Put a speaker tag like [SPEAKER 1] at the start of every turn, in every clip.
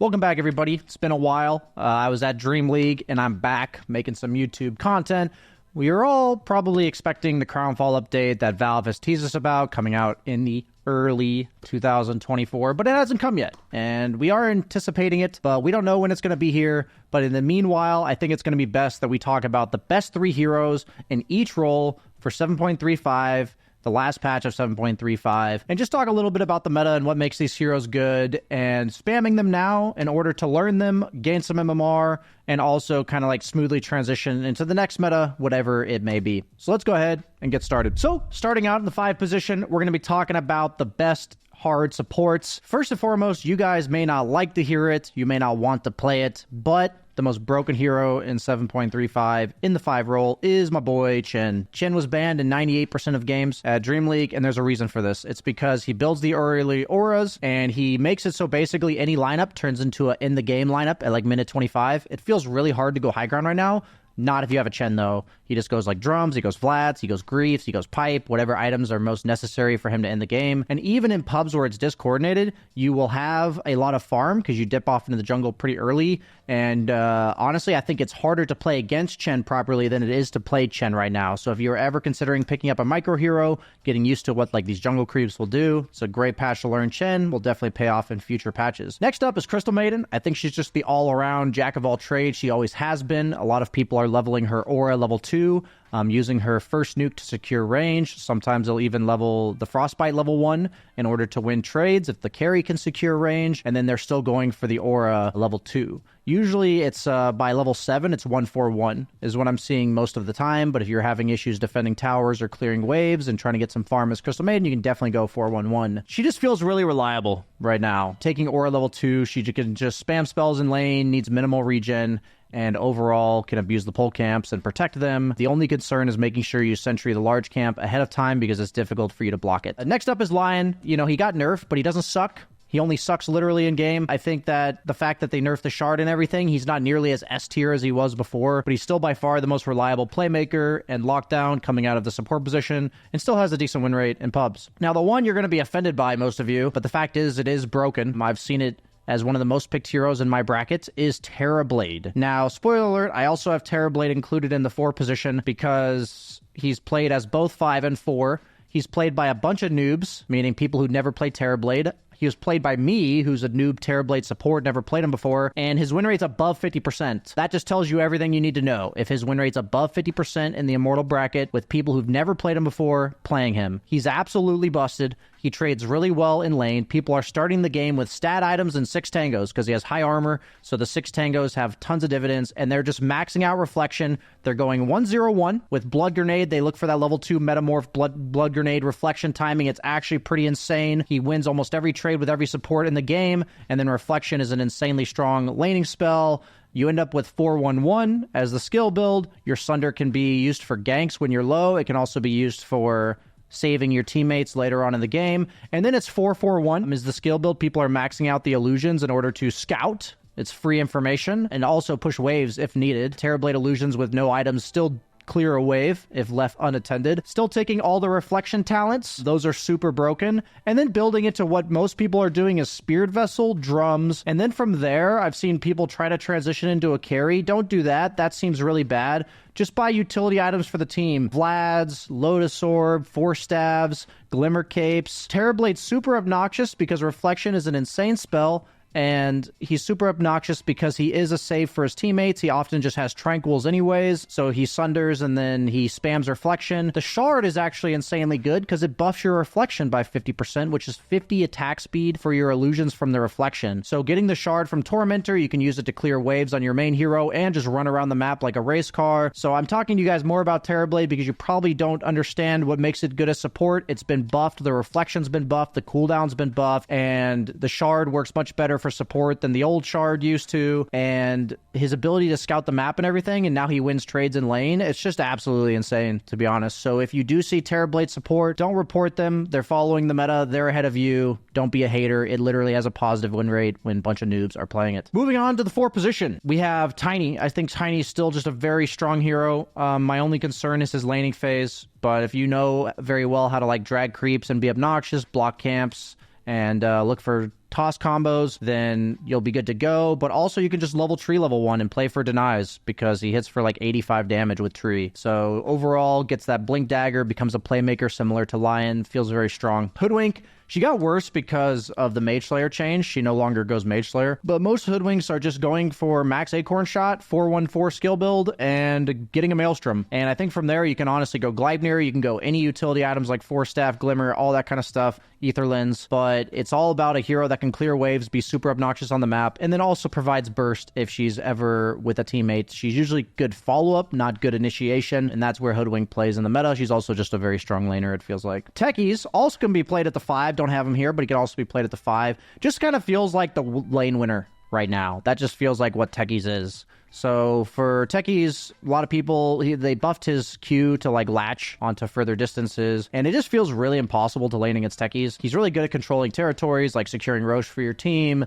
[SPEAKER 1] Welcome back, everybody. It's been a while. I was at Dream League, and I'm back making some YouTube content. We are all probably expecting the Crownfall update that Valve has teased us about coming out in the early 2024, but it hasn't come yet. And we are anticipating it, but we don't know when it's going to be here. But in the meanwhile, I think it's going to be best that we talk about the best 3 heroes in each role for 7.35, the last patch of 7.35, and just talk a little bit about the meta and what makes these heroes good, and spamming them now in order to learn them, gain some MMR, and also kind of like smoothly transition into the next meta, whatever it may be. So let's go ahead and get started. So starting out in the 5 position, we're going to be talking about the best hard supports. First and foremost, you guys may not like to hear it, you may not want to play it, but the most broken hero in 7.35 in the 5 role is my boy Chen. Chen was banned in 98% of games at Dream League, and there's a reason for this. It's because he builds the early auras, and he makes it so basically any lineup turns into a in-the-game lineup at like minute 25. It feels really hard to go high ground right now. Not if you have a Chen, though. He just goes like drums, he goes Vlads, he goes Griefs, he goes Pipe, whatever items are most necessary for him to end the game. And even in pubs where it's discoordinated, you will have a lot of farm because you dip off into the jungle pretty early. And honestly, I think it's harder to play against Chen properly than it is to play Chen right now. So if you're ever considering picking up a micro hero, getting used to what like these jungle creeps will do, it's a great patch to learn Chen. Will definitely pay off in future patches. Next up is Crystal Maiden. I think she's just the all-around jack of all trades. She always has been. A lot of people are leveling her aura level 2, using her first nuke to secure range. Sometimes they'll even level the Frostbite level 1 in order to win trades if the carry can secure range, and then they're still going for the aura level 2. Usually it's by level 7, it's 141 is what I'm seeing most of the time, but if you're having issues defending towers or clearing waves and trying to get some farm as Crystal Maiden, you can definitely go 411. She just feels really reliable right now. Taking aura level 2, she can just spam spells in lane, needs minimal regen, and overall can abuse the pole camps and protect them. The only concern is making sure you sentry the large camp ahead of time because it's difficult for you to block it. Next up is Lion. You know, he got nerfed, but he doesn't suck. He only sucks literally in game. I think that the fact that they nerfed the shard and everything, he's not nearly as S tier as he was before, but he's still by far the most reliable playmaker and lockdown coming out of the support position, and still has a decent win rate in pubs. Now, the one you're going to be offended by, most of you, but the fact is it is broken. I've seen it as one of the most picked heroes in my bracket, is Terrorblade. Now, spoiler alert, I also have Terrorblade included in the 4 position because he's played as both 5 and 4. He's played by a bunch of noobs, meaning people who never played Terrorblade. He was played by me, who's a noob Terrorblade support, never played him before, and his win rate's above 50%. That just tells you everything you need to know. If his win rate's above 50% in the Immortal bracket, with people who've never played him before playing him, he's absolutely busted. He trades really well in lane. People are starting the game with stat items and 6 tangos because he has high armor, so the 6 tangos have tons of dividends, and they're just maxing out reflection. They're going 1-0-1 with Blood Grenade. They look for that level 2 metamorph Blood Grenade reflection timing. It's actually pretty insane. He wins almost every trade with every support in the game, and then reflection is an insanely strong laning spell. You end up with 4-1-1 as the skill build. Your Sunder can be used for ganks when you're low. It can also be used for saving your teammates later on in the game. And then it's 4-4-1 is the skill build. People are maxing out the illusions in order to scout. It's free information and also push waves if needed. Terrorblade illusions with no items still clear a wave if left unattended. Still taking all the reflection talents. Those are super broken. And then building it to what most people are doing is Spirit Vessel, drums. And then from there, I've seen people try to transition into a carry. Don't do that. That seems really bad. Just buy utility items for the team. Vlad's, Lotus Orb, Force Staves, Glimmer Capes. Terrorblade's super obnoxious because reflection is an insane spell. And he's super obnoxious because he is a save for his teammates. He often just has tranquils anyways, so he sunders and then he spams reflection. The shard is actually insanely good because it buffs your reflection by 50%, which is 50 attack speed for your illusions from the reflection. So getting the shard from Tormentor, you can use it to clear waves on your main hero and just run around the map like a race car. So I'm talking to you guys more about Terrorblade because you probably don't understand what makes it good as support. It's been buffed, the reflection's been buffed, the cooldown's been buffed, and the shard works much better for support than the old shard used to, and his ability to scout the map and everything, and now he wins trades in lane. It's just absolutely insane, to be honest. So if you do see Terrorblade support, don't report them. They're following the meta. They're ahead of you. Don't be a hater. It literally has a positive win rate when a bunch of noobs are playing it. Moving on to the 4 position, we have Tiny. I think Tiny is still just a very strong hero. My only concern is his laning phase, but if you know very well how to like drag creeps and be obnoxious, block camps, and look for toss combos, then you'll be good to go. But also you can just level Tree level 1 and play for denies because he hits for like 85 damage with Tree. So overall, gets that Blink Dagger, becomes a playmaker similar to Lion, feels very strong. Hoodwink, she got worse because of the Mage Slayer change. She no longer goes Mage Slayer. But most Hoodwinks are just going for max Acorn Shot, 414 skill build, and getting a Maelstrom. And I think from there, you can honestly go Gleipnir. You can go any utility items like Force Staff, Glimmer, all that kind of stuff, Ether Lens. But it's all about a hero that can clear waves, be super obnoxious on the map, and then also provides burst if she's ever with a teammate. She's usually good follow-up, not good initiation, and that's where Hoodwink plays in the meta. She's also just a very strong laner, it feels like. Techies also can be played at the 5. Don't have him here, but he can also be played at the 5. Just kind of feels like the lane winner right now. That just feels like what Techies is. So for Techies, a lot of people, they buffed his Q to like latch onto further distances, and it just feels really impossible to lane against Techies. He's really good at controlling territories, like securing Roche for your team,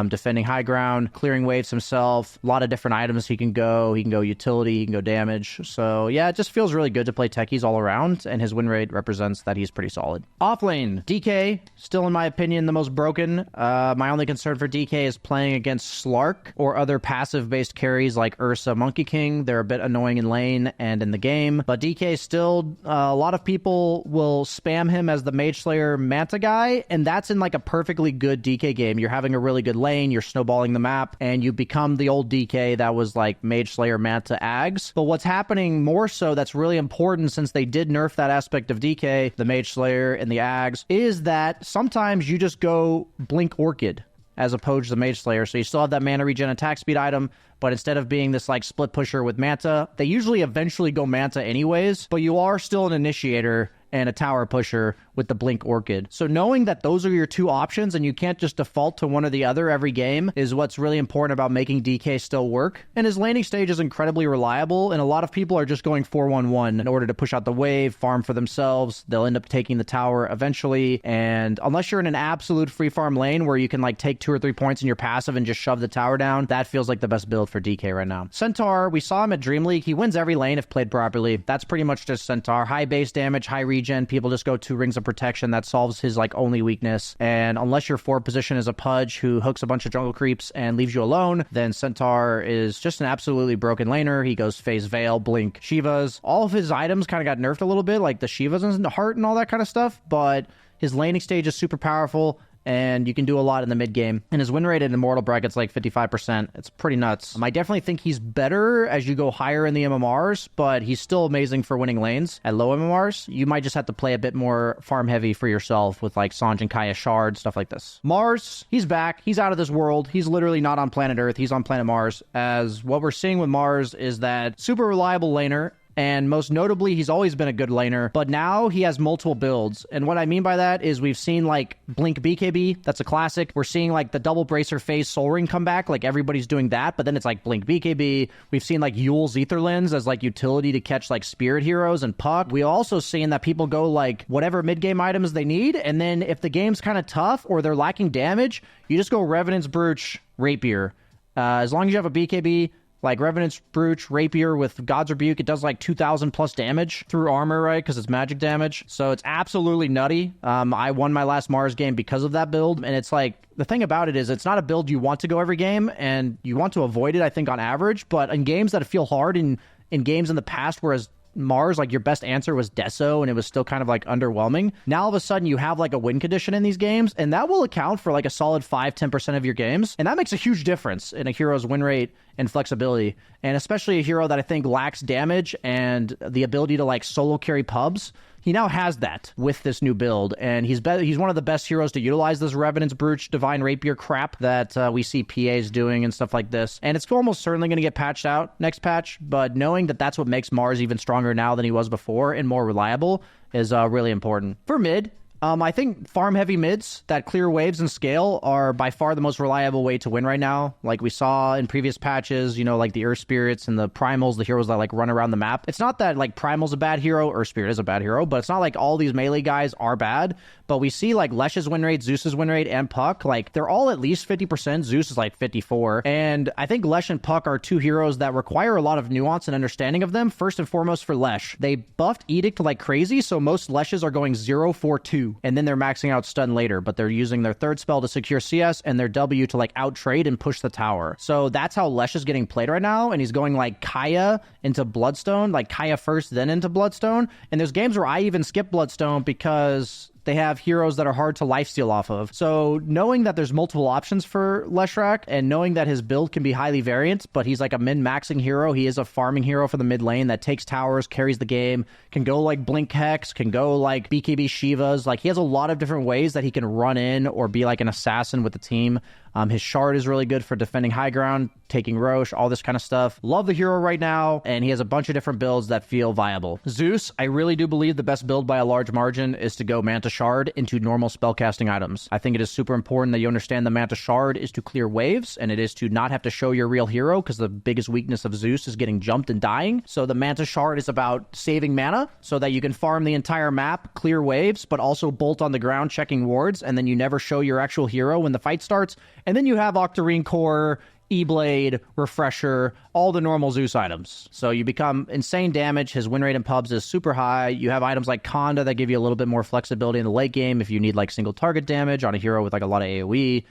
[SPEAKER 1] defending high ground, clearing waves himself, a lot of different items he can go. He can go utility, he can go damage. So yeah, it just feels really good to play Techies all around, and his win rate represents that he's pretty solid. Offlane, DK, still in my opinion the most broken. My only concern for DK is playing against Slark or other passive-based carries like Ursa, Monkey King. They're a bit annoying in lane and in the game, but DK still, a lot of people will spam him as the Mage Slayer Manta guy, and that's in like a perfectly good DK game. You're having a really good lane, you're snowballing the map, and you become the old DK that was like Mage Slayer Manta Ags. But what's happening more so that's really important, since they did nerf that aspect of DK, the Mage Slayer and the Ags, is that sometimes you just go Blink Orchid as opposed to the Mage Slayer. So you still have that mana regen attack speed item, but instead of being this like split pusher with Manta, they usually eventually go Manta anyways, but you are still an initiator and a tower pusher with the Blink Orchid. So knowing that those are your two options and you can't just default to one or the other every game is what's really important about making DK still work. And his laning stage is incredibly reliable, and a lot of people are just going 4-1-1 in order to push out the wave, farm for themselves. They'll end up taking the tower eventually, and unless you're in an absolute free farm lane where you can like take 2 or 3 points in your passive and just shove the tower down, that feels like the best build for DK right now. Centaur, we saw him at Dream League. He wins every lane if played properly. That's pretty much just Centaur. High base damage, high regen. People just go 2 rings of protection. That solves his like only weakness. And unless your forward position is a Pudge who hooks a bunch of jungle creeps and leaves you alone, then Centaur is just an absolutely broken laner. He goes phase Veil, Blink, Shivas. All of his items kind of got nerfed a little bit, like the Shivas and the Heart and all that kind of stuff, but his laning stage is super powerful, and you can do a lot in the mid game. And his win rate in Immortal bracket's like 55%. It's pretty nuts. I definitely think he's better as you go higher in the MMRs, but he's still amazing for winning lanes. At low MMRs, you might just have to play a bit more farm heavy for yourself with like Sange and Kaya Shard, stuff like this. Mars, he's back. He's out of this world. He's literally not on planet Earth. He's on planet Mars. As what we're seeing with Mars is that super reliable laner, and most notably, he's always been a good laner, but now he has multiple builds. And what I mean by that is we've seen like Blink BKB, that's a classic. We're seeing like the double bracer phase Soul Ring come back, like everybody's doing that, but then it's like Blink BKB. We've seen like Yule's Ether Lens as like utility to catch like spirit heroes and Puck. We also seen that people go like whatever mid-game items they need, and then if the game's kind of tough or they're lacking damage, you just go Revenant's Brooch, Rapier. As long as you have a BKB, like Revenant's Brooch, Rapier with God's Rebuke, it does like 2,000 plus damage through armor, right? Because it's magic damage. So it's absolutely nutty. I won my last Mars game because of that build. And it's like, the thing about it is it's not a build you want to go every game, and you want to avoid it, I think, on average. But in games that feel hard, in games in the past, whereas Mars, like your best answer was Deso and it was still kind of like underwhelming. Now all of a sudden you have like a win condition in these games, and that will account for like a solid 5-10% of your games. And that makes a huge difference in a hero's win rate and flexibility. And especially a hero that I think lacks damage and the ability to like solo carry pubs. He now has that with this new build, and he's one of the best heroes to utilize this Revenant's Brooch, Divine Rapier crap that we see PAs doing and stuff like this. And it's almost certainly going to get patched out next patch, but knowing that that's what makes Mars even stronger now than he was before and more reliable is really important. For mid, I think farm-heavy mids that clear waves and scale are by far the most reliable way to win right now. Like we saw in previous patches, you know, like the Earth Spirits and the Primals, the heroes that like run around the map. It's not that like Primal's a bad hero, Earth Spirit is a bad hero, but it's not like all these melee guys are bad. But we see like Lesh's win rate, Zeus's win rate, and Puck, like they're all at least 50%. Zeus is like 54. And I think Lesh and Puck are two heroes that require a lot of nuance and understanding of them. First and foremost for Lesh, they buffed Edict like crazy, so most Leshes are going 0-4-2. 2, and then they're maxing out stun later, but they're using their third spell to secure CS and their W to like out trade and push the tower. So that's how Lesh is getting played right now, and he's going like Kaya into Bloodstone, like Kaya first, then into Bloodstone. And there's games where I even skip Bloodstone because they have heroes that are hard to lifesteal off of. So knowing that there's multiple options for Leshrac and knowing that his build can be highly variant, but he's like a min-maxing hero. He is a farming hero for the mid lane that takes towers, carries the game, can go like Blink Hex, can go like BKB Shivas. Like he has a lot of different ways that he can run in or be like an assassin with the team. His shard is really good for defending high ground, taking Roche, all this kind of stuff. Love the hero right now, and he has a bunch of different builds that feel viable. Zeus, I really do believe the best build by a large margin is to go Manta Shard into normal spellcasting items. I think it is super important that you understand the Manta Shard is to clear waves, and it is to not have to show your real hero, because the biggest weakness of Zeus is getting jumped and dying. So the Manta Shard is about saving mana so that you can farm the entire map, clear waves, but also bolt on the ground checking wards, and then you never show your actual hero when the fight starts. And then you have Octarine Core, E-Blade, Refresher, all the normal Zeus items. So you become insane damage. His win rate in pubs is super high. You have items like Conda that give you a little bit more flexibility in the late game if you need like single target damage on a hero with like a lot of AoE.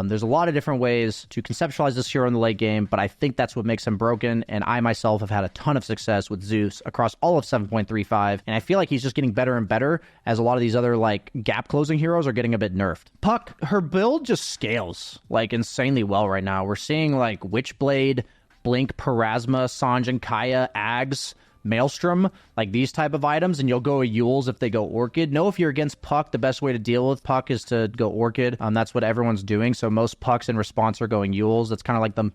[SPEAKER 1] There's a lot of different ways to conceptualize this hero in the late game, but I think that's what makes him broken, and I myself have had a ton of success with Zeus across all of 7.35, and I feel like he's just getting better and better as a lot of these other like gap-closing heroes are getting a bit nerfed. Puck, her build just scales like insanely well right now. We're seeing like Witchblade, Blink, Parasma, Sanj and Kaya, Ags, Maelstrom, like these type of items, and you'll go Euls if they go Orchid. Know if you're against Puck, the best way to deal with Puck is to go Orchid. That's what everyone's doing, so most Pucks in response are going Euls. That's kind of like the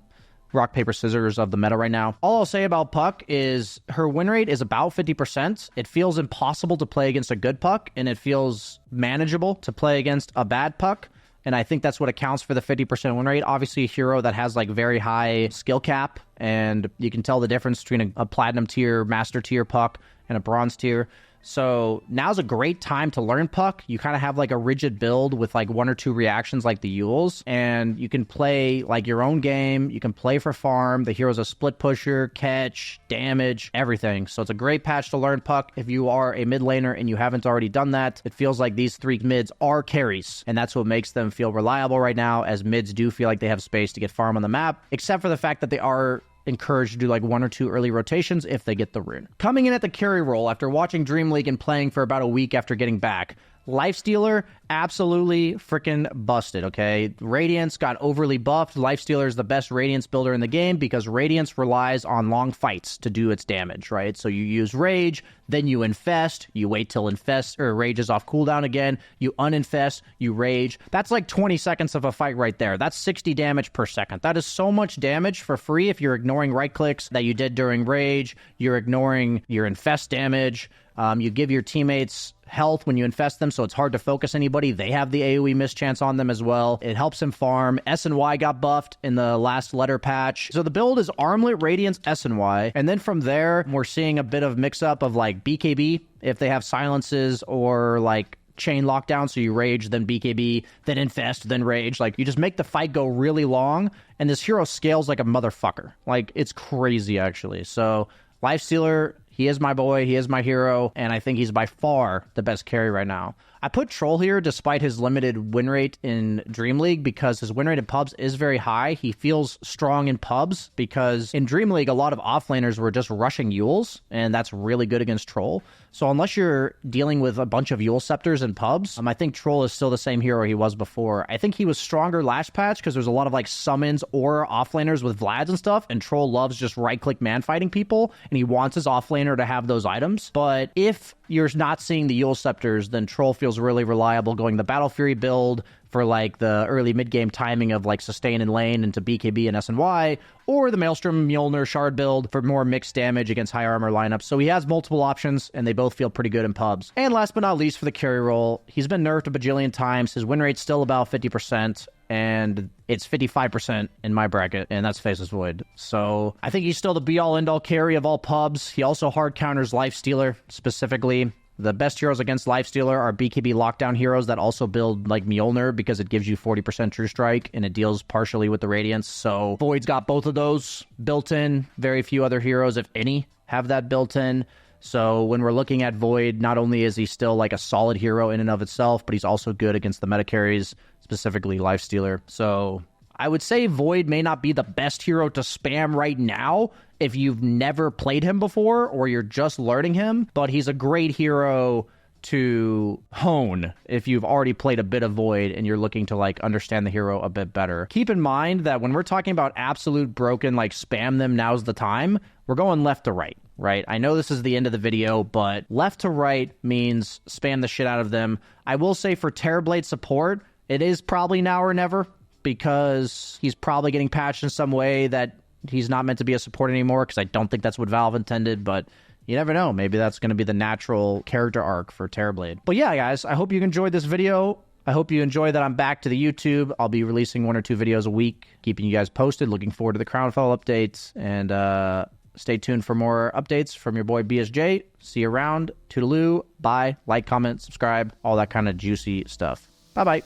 [SPEAKER 1] rock, paper, scissors of the meta right now. All I'll say about Puck is her win rate is about 50%. It feels impossible to play against a good Puck, and it feels manageable to play against a bad Puck. And I think that's what accounts for the 50% win rate. Obviously, a hero that has like very high skill cap, and you can tell the difference between a platinum tier, master tier Puck and a bronze tier. So now's a great time to learn Puck. You kind of have like a rigid build with like 1 or 2 reactions like the Euls, and you can play like your own game. You can play for farm. The hero's a split pusher, catch, damage, everything. So it's a great patch to learn Puck. If you are a mid laner and you haven't already done that, it feels like these 3 mids are carries, and that's what makes them feel reliable right now, as mids do feel like they have space to get farm on the map, except for the fact that they are encouraged to do like 1 or 2 early rotations if they get the rune. Coming in at the carry role after watching Dream League and playing for about a week after getting back, Lifestealer, absolutely freaking busted, okay? Radiance got overly buffed. Lifestealer is the best Radiance builder in the game because Radiance relies on long fights to do its damage, right? So you use Rage, then you infest, you wait till Rage is off cooldown again, you uninfest, you Rage. That's like 20 seconds of a fight right there. That's 60 damage per second. That is so much damage for free if you're ignoring right clicks that you did during Rage, you're ignoring your infest damage, you give your teammates health when you infest them, so it's hard to focus anybody. They have the AoE mischance on them as well. It helps him farm. S and Y got buffed in the last letter patch. So the build is Armlet, Radiance, S and Y. And then from there, we're seeing a bit of mix-up of like BKB, if they have silences, or like chain lockdown, so you Rage, then BKB, then infest, then Rage. Like, you just make the fight go really long, and this hero scales like a motherfucker. Like, it's crazy, actually. So Lifestealer, he is my boy, he is my hero, and I think he's by far the best carry right now. I put Troll here despite his limited win rate in Dream League because his win rate in pubs is very high. He feels strong in pubs because in Dream League, a lot of offlaners were just rushing Euls, and that's really good against Troll. So unless you're dealing with a bunch of Eul Scepters in pubs, I think Troll is still the same hero he was before. I think he was stronger last patch because there's a lot of like summons or offlaners with Vlads and stuff, and Troll loves just right-click man-fighting people, and he wants his offlaner to have those items. But if you're not seeing the Eul Scepters, then Troll feels really reliable going the Battle Fury build for like the early mid-game timing of like sustain and lane into BKB and SNY, or the Maelstrom Mjolnir Shard build for more mixed damage against high armor lineups. So he has multiple options, and they both feel pretty good in pubs. And last but not least, for the carry role, he's been nerfed a bajillion times. His win rate's still about 50%, and it's 55% in my bracket, and that's Faceless Void. So I think he's still the be-all, end-all carry of all pubs. He also hard counters Lifestealer, specifically. The best heroes against Lifestealer are BKB lockdown heroes that also build like Mjolnir because it gives you 40% True Strike and it deals partially with the Radiance. So Void's got both of those built in. Very few other heroes, if any, have that built in. So when we're looking at Void, not only is he still like a solid hero in and of itself, but he's also good against the meta carries, specifically Lifestealer. So I would say Void may not be the best hero to spam right now if you've never played him before or you're just learning him, but he's a great hero to hone if you've already played a bit of Void and you're looking to like understand the hero a bit better. Keep in mind that when we're talking about absolute broken, like spam them, now's the time, we're going left to right, right? I know this is the end of the video, but left to right means spam the shit out of them. I will say for Terrorblade support, it is probably now or never, because he's probably getting patched in some way that he's not meant to be a support anymore, because I don't think that's what Valve intended, but you never know. Maybe that's going to be the natural character arc for Terrorblade. But yeah, guys, I hope you enjoyed this video. I hope you enjoy that I'm back to the YouTube. I'll be releasing 1 or 2 videos a week, keeping you guys posted. Looking forward to the Crownfall updates, and stay tuned for more updates from your boy BSJ. See you around. Toodaloo. Bye. Like, comment, subscribe, all that kind of juicy stuff. Bye-bye.